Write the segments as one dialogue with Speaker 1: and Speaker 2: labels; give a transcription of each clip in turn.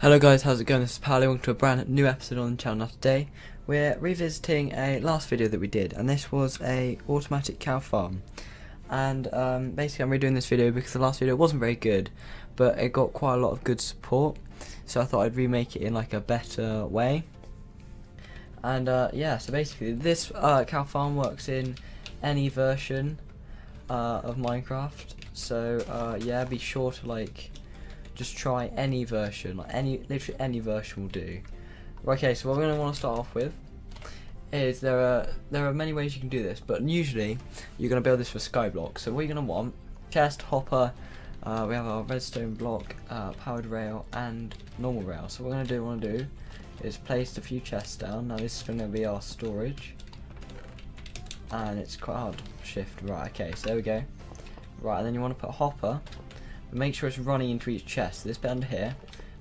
Speaker 1: Hello guys, how's it going? This is Paolo. Welcome to a brand new episode on the channel. Now today we're revisiting a last video that we did, and this was a automatic cow farm. And basically I'm redoing this video because the last video wasn't very good, but it got quite a lot of good support, so I thought I'd remake it in like a better way. And yeah, so basically this cow farm works in any version of Minecraft, so yeah, be sure to just try any version, literally any version will do. Okay, so what we're going to want to start off with is there are many ways you can do this, but usually you're going to build this for skyblock. So what you're going to want: chest, hopper, we have our redstone block, powered rail, and normal rail. So what we're going to want to do is place a few chests down. Now this is going to be our storage, and it's quite hard to shift. Right, okay, so there we go. Right, and then you want to put a hopper. Make sure it's running into each chest. This bit under here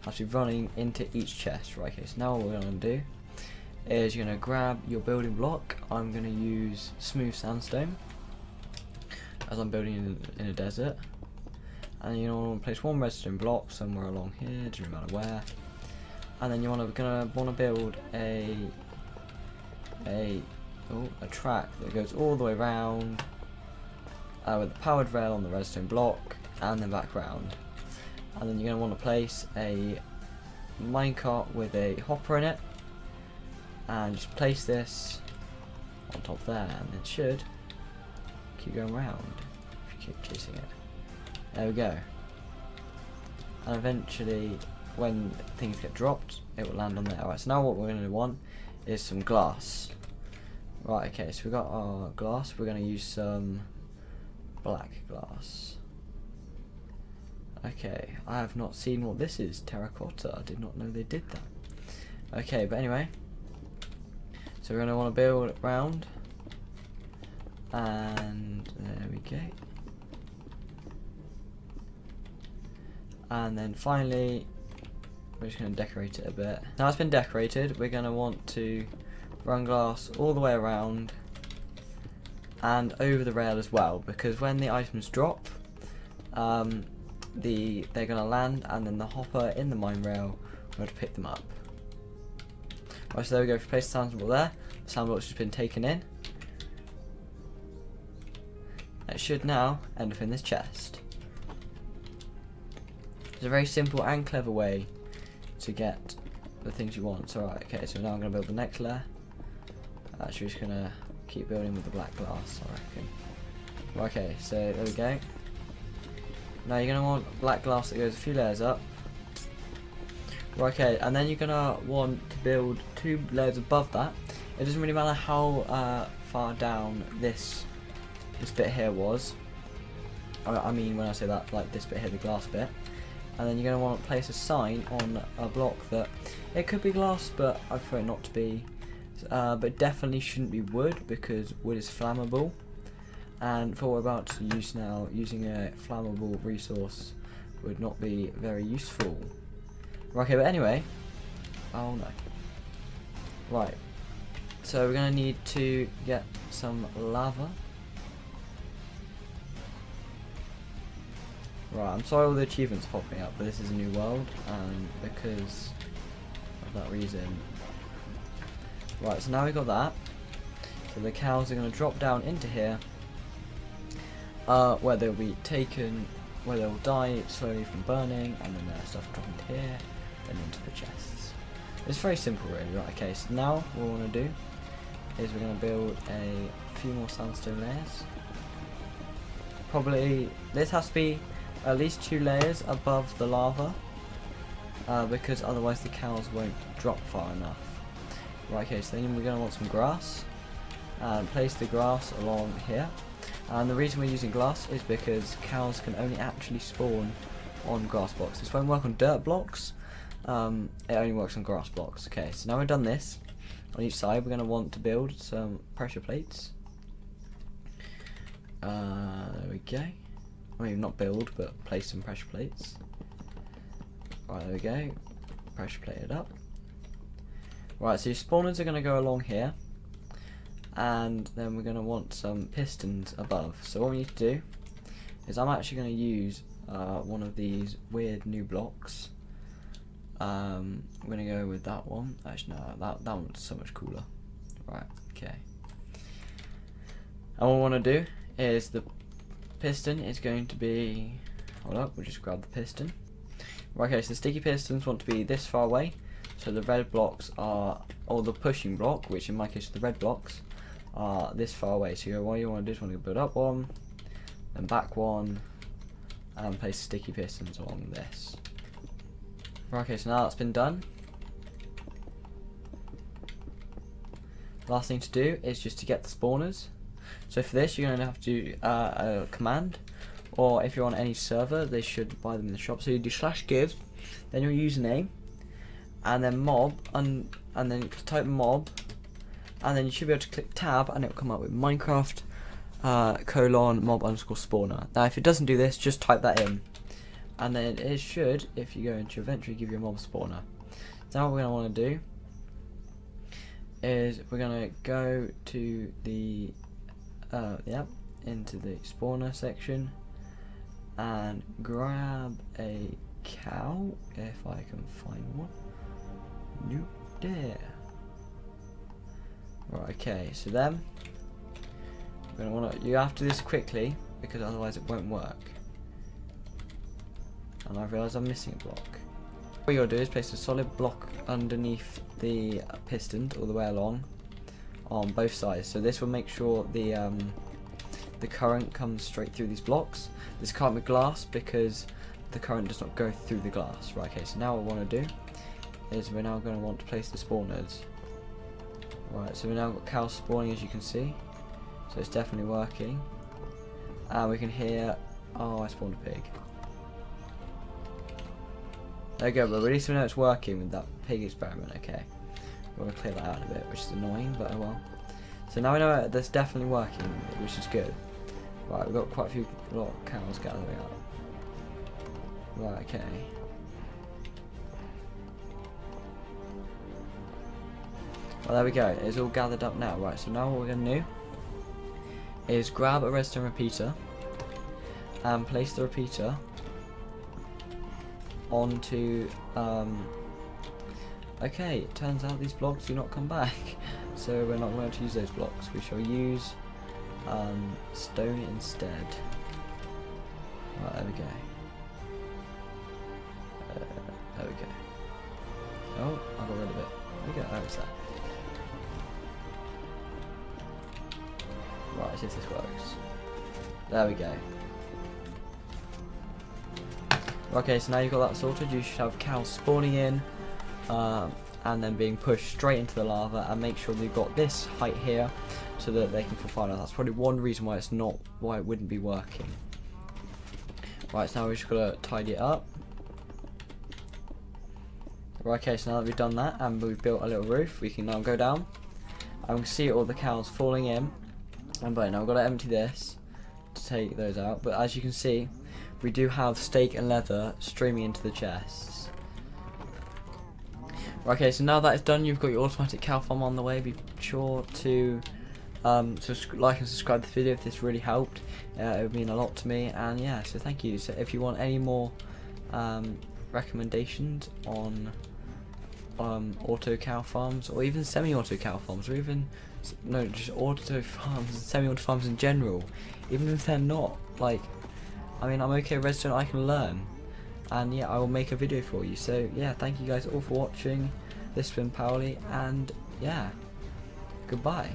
Speaker 1: has to be running into each chest. Right, okay, so now what we're going to do is you're going to grab your building block. I'm going to use smooth sandstone as I'm building in a desert. And then you want to place one redstone block somewhere along here, doesn't matter where. And then you're want to build a track that goes all the way around with the powered rail on the redstone block, and then back round. And then you're going to want to place a minecart with a hopper in it, and just place this on top there, and it should keep going round if you keep chasing it. There we go. And eventually when things get dropped, it will land on there. Alright, so now what we're going to want is some glass. Right, okay, so we got our glass. We're going to use some black glass. Okay, I have not seen what this is. Terracotta. I did not know they did that. Okay, but anyway, so we're going to want to build round, and there we go. And then finally, we're just going to decorate it a bit. Now it's been decorated, we're going to want to run glass all the way around and over the rail as well, because when the items drop, they're going to land, and then the hopper in the mine rail will pick them up. Right, so there we go. If you place the sandblock there, the sandblock's just been taken in. It should now end up in this chest. It's a very simple and clever way to get the things you want. So right, okay, so now I'm going to build the next layer. Actually, just going to keep building with the black glass, I reckon. Okay, so there we go. Now you're going to want black glass that goes a few layers up. Okay, and then you're going to want to build 2 layers above that. It doesn't really matter how far down this bit here was. I mean, when I say that, like this bit here, the glass bit. And then you're going to want to place a sign on a block that it could be glass, but I prefer it not to be. But definitely shouldn't be wood, because wood is flammable. And for what we're about to use now, using a flammable resource would not be very useful. Okay, but anyway, oh no. Right, so we're going to need to get some lava. Right, I'm sorry all the achievements popping up, but this is a new world, and because of that reason. Right, so now we've got that. So the cows are going to drop down into here, where they'll be taken, where they'll die slowly from burning, and then their stuff drop into here, then into the chests. It's very simple really. Right, okay, so now what we want to do is we're going to build a few more sandstone layers. Probably, this has to be at least 2 layers above the lava, because otherwise the cows won't drop far enough. Right, okay, so then we're going to want some grass, and place the grass along here. And the reason we're using glass is because cows can only actually spawn on grass blocks. This won't work on dirt blocks, it only works on grass blocks. Okay, so now we've done this, on each side we're going to want to build some pressure plates. There we go. I mean, not build, but place some pressure plates. Right, there we go. Pressure plated up. Right, so your spawners are going to go along here, and then we're going to want some pistons above. So what we need to do is I'm actually going to use one of these weird new blocks I'm gonna go with that one. Actually, no, that one's so much cooler. Right, okay. And what we want to do is the piston is going to be. Hold up, we'll just grab the piston. Right, okay, so the sticky pistons want to be this far away. So the red blocks are, or the pushing block, which in my case the red blocks, are this far away. So what you want to do is want to build up one, then back one, and place sticky pistons along this. Right, okay, so now that's been done. Last thing to do is just to get the spawners. So for this you're going to have to do a command, or if you're on any server they should buy them in the shop. So you do /give, then your username, and then mob, and then type mob, and then you should be able to click tab and it will come up with Minecraft :mob_spawner. Now if it doesn't do this, just type that in, and then it should, if you go into eventually, give you a mob spawner. So now what we're going to want to do is we're going to go to the into the spawner section and grab a cow, if I can find one. Nope, there. Right, okay, so then we're gonna wanna, you have to do this quickly because otherwise it won't work. And I realise I'm missing a block. What you're gonna do is place a solid block underneath the pistons all the way along on both sides. So this will make sure the current comes straight through these blocks. This can't be glass because the current does not go through the glass. Right, okay, so now what we want to do is we're now going to want to place the spawners. Right, so we've now got cows spawning, as you can see. So it's definitely working. And we can hear, oh, I spawned a pig. There we go, but at least we know it's working with that pig experiment. Okay, we're going to clear that out a bit, which is annoying, but oh well. So now we know that's definitely working, which is good. Right, we've got quite a lot of cows gathering up. Right, okay. Well, there we go. It's all gathered up now. Right, so now what we're going to do is grab a redstone repeater and place the repeater onto. Okay, it turns out these blocks do not come back, so we're not going to use those blocks. We shall use stone instead. Right, there we go. There we go. Oh, I got rid of it. There we go. Oh, it's there. Right, let's see if this works. There we go. Okay, so now you've got that sorted. You should have cows spawning in, and then being pushed straight into the lava. And make sure they've got this height here, so that they can fall fire. That's probably one reason why it's not, why it wouldn't be working. Right, so now we've just got to tidy it up. Right, okay, so now that we've done that and we've built a little roof, we can now go down and we can see all the cows falling in. And but now we've got to empty this to take those out. But as you can see, we do have steak and leather streaming into the chests. Right, okay, so now that it's done, you've got your automatic cow farm on the way. Be sure to like and subscribe to the video if this really helped. It would mean a lot to me. And yeah, so thank you. So if you want any more recommendations on auto cow farms, or even semi-auto cow farms, or even just auto farms, semi-auto farms in general, even if they're not, like, I mean, I'm okay with redstone, I can learn, and yeah, I will make a video for you. So yeah, thank you guys all for watching. This has been Pauli, and yeah, goodbye.